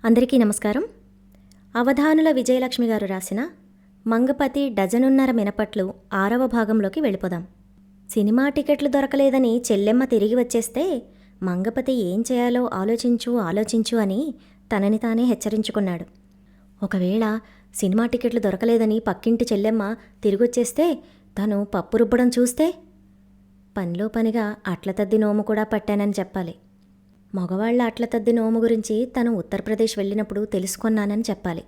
అందరికీ నమస్కారం. అవధానుల విజయలక్ష్మి గారు రాసిన మంగపతి డజనున్నర మినపట్లు 6వ భాగంలోకి వెళ్ళిపోదాం. సినిమా టికెట్లు దొరకలేదని చెల్లెమ్మ తిరిగి వచ్చేస్తే మంగపతి ఏం చేయాలో ఆలోచించు అని తనని తానే హెచ్చరించుకున్నాడు. ఒకవేళ సినిమా టికెట్లు దొరకలేదని పక్కింటి చెల్లెమ్మ తిరిగొచ్చేస్తే తను పప్పు రుబ్బడం చూస్తే పనిలో పనిగా అట్లతద్ది నోము కూడా పట్టానని చెప్పాలి. మగవాళ్ల అట్లతద్ది నోము గురించి తను ఉత్తరప్రదేశ్ వెళ్ళినప్పుడు తెలుసుకున్నానని చెప్పాలి.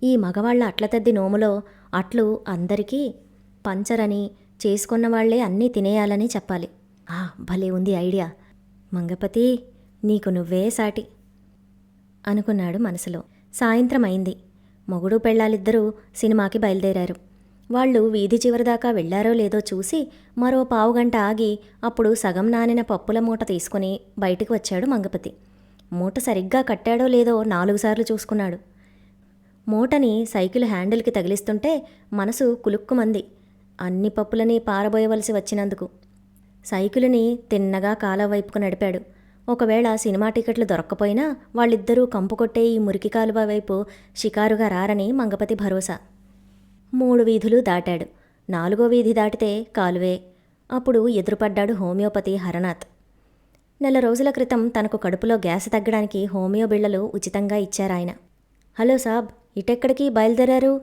ఈ మగవాళ్ల అట్లతద్ది నోములో అట్లు అందరికీ పంచరని, చేసుకున్న వాళ్లే అన్నీ తినేయాలని చెప్పాలి. భలే ఉంది ఐడియా. మంగపతి, నీకు నువ్వే సాటి అనుకున్నాడు మనసులో. సాయంత్రం అయింది. మొగుడు పెళ్ళాలిద్దరూ సినిమాకి బయలుదేరారు. వాళ్ళు వీధి చివరిదాకా వెళ్లారో లేదో చూసి మరో పావుగంట ఆగి అప్పుడు సగం నానిన పప్పుల మూట తీసుకుని బయటికి వచ్చాడు మంగపతి. మూట సరిగ్గా కట్టాడో లేదో 4 సార్లు చూసుకున్నాడు. మూటని సైకిల్ హ్యాండిల్కి తగిలిస్తుంటే మనసు కులుక్కుమంది. అన్ని పప్పులని పారబోయవలసి వచ్చినందుకు. సైకిలుని తిన్నగా కాలువ వైపుకు నడిపాడు. ఒకవేళ సినిమా టికెట్లు దొరక్కపోయినా వాళ్ళిద్దరూ కంపుకొట్టే ఈ మురికి కాలువ వైపు షికారుగా రారని మంగపతి భరోసా. 3 వీధులు దాటాడు. 4వ వీధి దాటితే కాలువే. అప్పుడు ఎదురుపడ్డాడు హోమియోపతి హరనాథ్. 4 రోజుల క్రితం తనకు కడుపులో గ్యాస్ తగ్గడానికి హోమియో బిళ్లలు ఉచితంగా ఇచ్చారాయన. హలో సాబ్, ఇటెక్కడికి బయలుదేరారు?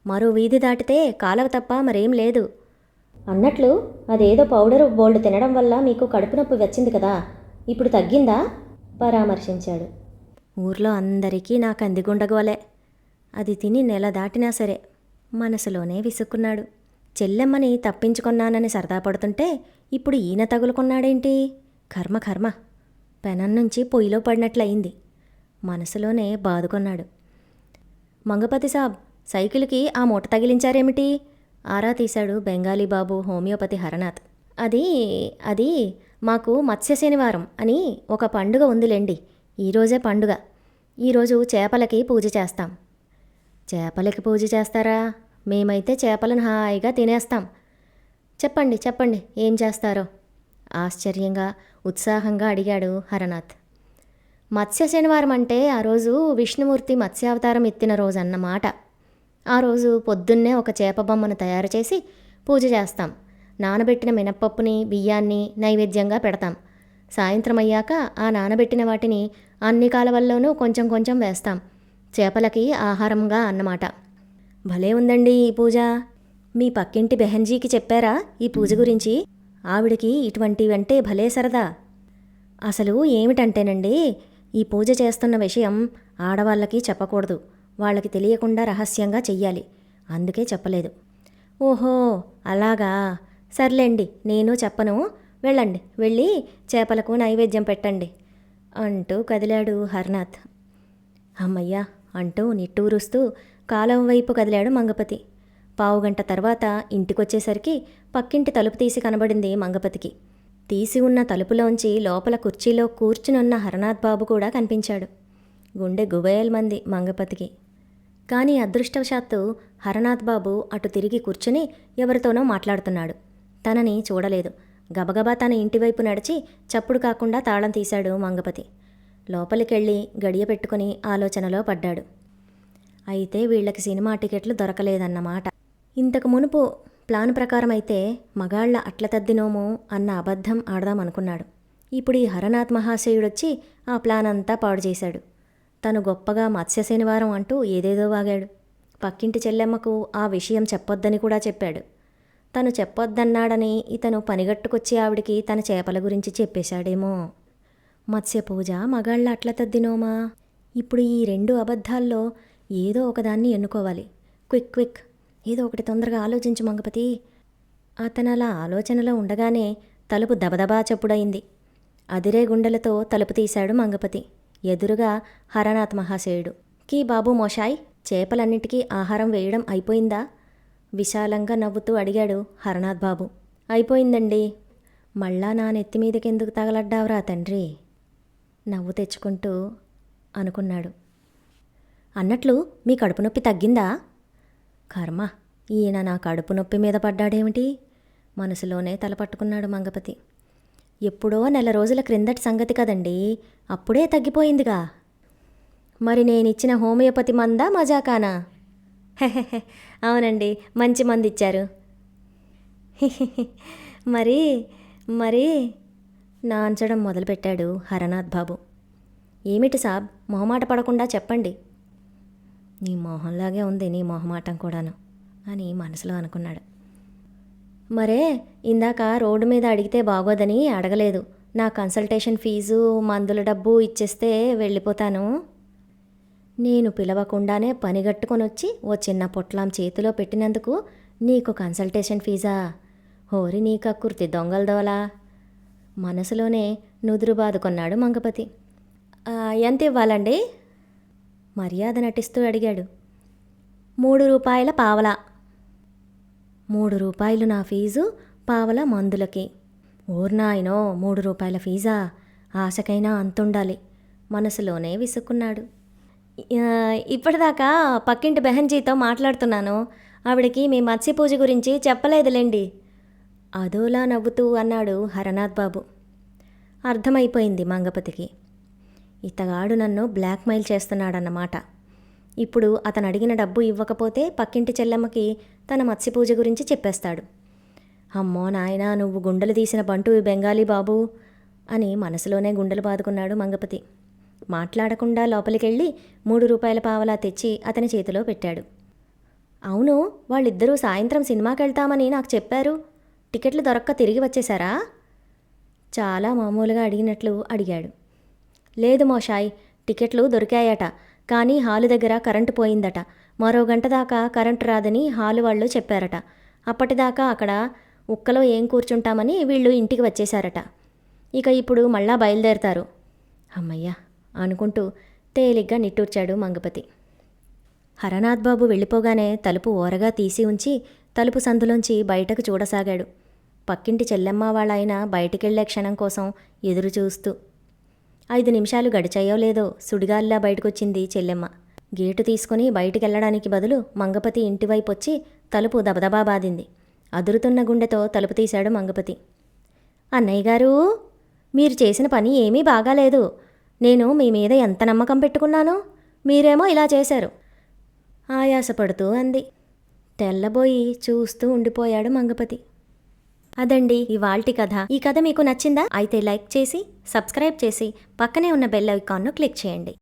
మరో వీధి దాటితే కాలువ తప్ప మరేం లేదు. అన్నట్లు అదేదో పౌడరు బోల్డ్ తినడం వల్ల మీకు కడుపు నొప్పి వచ్చింది కదా, ఇప్పుడు తగ్గిందా? పరామర్శించాడు. ఊర్లో అందరికీ నా కందిగుండగోలే. అది తిని నెల దాటినా సరే. మనసులోనే విసుక్కున్నాడు. చెల్లెమ్మని తప్పించుకున్నానని సరదా పడుతుంటే ఇప్పుడు ఈయన తగులుకున్నాడేంటి? కర్మ. పెనం నుంచి పొయ్యిలో పడినట్లయింది. మనసులోనే బాదుకున్నాడు. మంగపతి సాబ్, సైకిల్కి ఆ మూట తగిలించారేమిటి? ఆరా తీశాడు బెంగాలీ బాబు హోమియోపతి హరనాథ్. అది మాకు మత్స్య శనివారం అని ఒక పండుగ ఉందిలేండి. ఈరోజే పండుగ. ఈరోజు చేపలకి పూజ చేస్తాం. చేపలకి పూజ చేస్తారా? మేమైతే చేపలను హాయిగా తినేస్తాం. చెప్పండి ఏం చేస్తారో? ఆశ్చర్యంగా ఉత్సాహంగా అడిగాడు హరనాథ్. మత్స్య శనివారం అంటే ఆ రోజు విష్ణుమూర్తి మత్స్యావతారం ఎత్తిన రోజు అన్నమాట. ఆ రోజు పొద్దున్నే ఒక చేప బొమ్మను తయారు చేసి పూజ చేస్తాం. నానబెట్టిన మినప్పప్పుని, బియ్యాన్ని నైవేద్యంగా పెడతాం. సాయంత్రం అయ్యాక ఆ నానబెట్టిన వాటిని అన్ని కాలవల్లోనూ కొంచెం కొంచెం వేస్తాం. చేపలకి ఆహారంగా అన్నమాట. భలే ఉందండి ఈ పూజ. మీ పక్కింటి బెహన్జీకి చెప్పారా ఈ పూజ గురించి? ఆవిడికి ఇటువంటివంటే భలే సరదా. అసలు ఏమిటంటేనండి, ఈ పూజ చేస్తున్న విషయం ఆడవాళ్ళకి చెప్పకూడదు. వాళ్ళకి తెలియకుండా రహస్యంగా చెయ్యాలి. అందుకే చెప్పలేదు. ఓహో అలాగా, సర్లేండి, నేను చెప్పను. వెళ్ళండి, వెళ్ళి చేపలకు నైవేద్యం పెట్టండి అంటూ కదిలాడు హర్నాథ్. అమ్మయ్యా అంటూ నిట్టూరుస్తూ కాలం వైపు కదిలాడు మంగపతి. పావుగంట తర్వాత ఇంటికొచ్చేసరికి పక్కింటి తలుపు తీసి కనబడింది మంగపతికి. తీసి ఉన్న తలుపులోంచి లోపల కుర్చీలో కూర్చునున్న హరనాథ్ బాబు కూడా కనిపించాడు. గుండె గుబేల్మంది మంగపతికి. కానీ అదృష్టవశాత్తు హరనాథ్ బాబు అటు తిరిగి కూర్చుని ఎవరితోనో మాట్లాడుతున్నాడు. తనని చూడలేదు. గబగబా తన ఇంటివైపు నడిచి చప్పుడు కాకుండా తాళం తీశాడు మంగపతి. లోపలికెళ్ళి గడియ పెట్టుకుని ఆలోచనలో పడ్డాడు. అయితే వీళ్లకి సినిమా టికెట్లు దొరకలేదన్నమాట. ఇంతకు మునుపు ప్లాన్ ప్రకారం అయితే మగాళ్ల అట్లతద్దినోము అన్న అబద్ధం ఆడదామనుకున్నాడు. ఇప్పుడు ఈ హరనాథ్ మహాశయుడొచ్చి ఆ ప్లాన్ అంతా పాడు చేశాడు. తను గొప్పగా మత్స్య శనివారం అంటూ ఏదేదో వాగాడు. పక్కింటి చెల్లెమ్మకు ఆ విషయం చెప్పొద్దని కూడా చెప్పాడు. తను చెప్పొద్దన్నాడని ఇతను పనిగట్టుకొచ్చి ఆవిడికి తన చేపల గురించి చెప్పేశాడేమో. మత్స్య పూజ, మగాళ్ల అట్లతద్దినోమా? ఇప్పుడు ఈ 2 అబద్ధాల్లో ఏదో ఒకదాన్ని ఎన్నుకోవాలి. క్విక్ ఏదో ఒకటి తొందరగా ఆలోచించు మంగపతి. అతనలా ఆలోచనలో ఉండగానే తలుపు దబదబా చప్పుడయింది. అదిరే గుండెలతో తలుపు తీశాడు మంగపతి. ఎదురుగా హరనాథ్ మహాశయుడు. కీ బాబు మోషాయ్, చేపలన్నిటికీ ఆహారం వేయడం అయిపోయిందా? విశాలంగా నవ్వుతూ అడిగాడు హరనాథ్ బాబు. అయిపోయిందండి. మళ్ళా నా నెత్తిమీదకెందుకు తగలడ్డావురా తండ్రి? నవ్వు తెచ్చుకుంటూ అనుకున్నాడు. అన్నట్లు మీ కడుపు నొప్పి తగ్గిందా? కర్మ, ఈయన నా కడుపు నొప్పి మీద పడ్డాడేమిటి? మనసులోనే తలపట్టుకున్నాడు మంగపతి. ఎప్పుడో 4 రోజుల క్రిందటి సంగతి కదండి, అప్పుడే తగ్గిపోయిందిగా. మరి నేనిచ్చిన హోమియోపతి మందా మజాకానా? హెహెహె, అవునండి, మంచి మంది ఇచ్చారు. హిహిహి, మరి మరి నాంచడం మొదలుపెట్టాడు హరనాథ్ బాబు. ఏమిటి సాబ్, మొహమాట పడకుండా చెప్పండి. నీ మొహంలాగే ఉంది నీ మొహమాటం కూడాను అని మనసులో అనుకున్నాడు. మరే, ఇందాక రోడ్డు మీద అడిగితే బాగోదని అడగలేదు. నా కన్సల్టేషన్ ఫీజు మందుల డబ్బు ఇచ్చేస్తే వెళ్ళిపోతాను. నేను పిలవకుండానే పనిగట్టుకొనొచ్చి ఓ చిన్న పొట్లాం చేతిలో పెట్టినందుకు నీకు కన్సల్టేషన్ ఫీజా? హోరి నీ కక్కుర్తి దొంగలదోలా మనసులోనే నుదురు బాదుకొన్నాడు మంగపతి. ఎంత ఇవ్వాలండి? మర్యాద నటిస్తూ అడిగాడు. 3 రూపాయల పావలా. 3 రూపాయలు నా ఫీజు, పావలా మందులకి. ఓర్నాయనో, 3 రూపాయల ఫీజా? ఆశకైనా అంతుండాలి మనసులోనే విసుక్కున్నాడు. ఇప్పటిదాకా పక్కింటి బెహన్జీతో మాట్లాడుతున్నాను. ఆవిడకి మీ మత్స్య పూజ గురించి చెప్పలేదులేండి అదోలా నవ్వుతూ అన్నాడు హరనాథ్ బాబు. అర్థమైపోయింది మంగపతికి. ఇతగాడు నన్ను బ్లాక్మెయిల్ చేస్తున్నాడన్నమాట. ఇప్పుడు అతను అడిగిన డబ్బు ఇవ్వకపోతే పక్కింటి చెల్లెమ్మకి తన మత్స్య పూజ గురించి చెప్పేస్తాడు. అమ్మో నాయనా, నువ్వు గుండెలు తీసిన బంటువి బెంగాలీ బాబు అని మనసులోనే గుండెలు బాదుకున్నాడు మంగపతి. మాట్లాడకుండా లోపలికెళ్ళి 3 రూపాయల పావలా తెచ్చి అతని చేతిలో పెట్టాడు. అవును, వాళ్ళిద్దరూ సాయంత్రం సినిమాకెళ్తామని నాకు చెప్పారు. టికెట్లు దొరక్క తిరిగి వచ్చేశారా? చాలా మామూలుగా అడిగినట్లు అడిగాడు. లేదు మోషాయ్, టికెట్లు దొరికాయట, కానీ హాలు దగ్గర కరెంటు పోయిందట. మరో గంట దాకా కరెంటు రాదని హాలు వాళ్ళు చెప్పారట. అప్పటిదాకా అక్కడ ఉక్కలో ఏం కూర్చుంటామని వీళ్ళు ఇంటికి వచ్చేశారట. ఇక ఇప్పుడు మళ్ళా బయలుదేరతారు. అమ్మయ్యా అనుకుంటూ తేలిగ్గా నిట్టూర్చాడు మంగపతి. హరనాథ్ బాబు వెళ్ళిపోగానే తలుపు ఓరగా తీసి ఉంచి తలుపు సందులోంచి బయటకు చూడసాగాడు. పక్కింటి చెల్లెమ్మ వాళ్ళాయన బయటికెళ్లే క్షణం కోసం ఎదురు చూస్తూ. 5 నిమిషాలు గడిచాయో లేదో సుడిగాల్లా బయటకొచ్చింది చెల్లెమ్మ. గేటు తీసుకుని బయటికెళ్లడానికి బదులు మంగపతి ఇంటివైపొచ్చి తలుపు దబదబా బాదింది. అదురుతున్న గుండెతో తలుపు తీశాడు మంగపతి. అన్నయ్య గారూ, మీరు చేసిన పని ఏమీ బాగాలేదు. నేను మీ మీద ఎంత నమ్మకం పెట్టుకున్నానో, మీరేమో ఇలా చేశారు ఆయాసపడుతూ అంది. తెల్లబోయి చూస్తూ ఉండిపోయాడు మంగపతి. అదండి ఇవాల్టి కథ. ఈ కథ మీకు నచ్చిందా? అయితే లైక్ చేసి, సబ్స్క్రైబ్ చేసి, పక్కనే ఉన్న బెల్ ఐకాన్ను క్లిక్ చేయండి.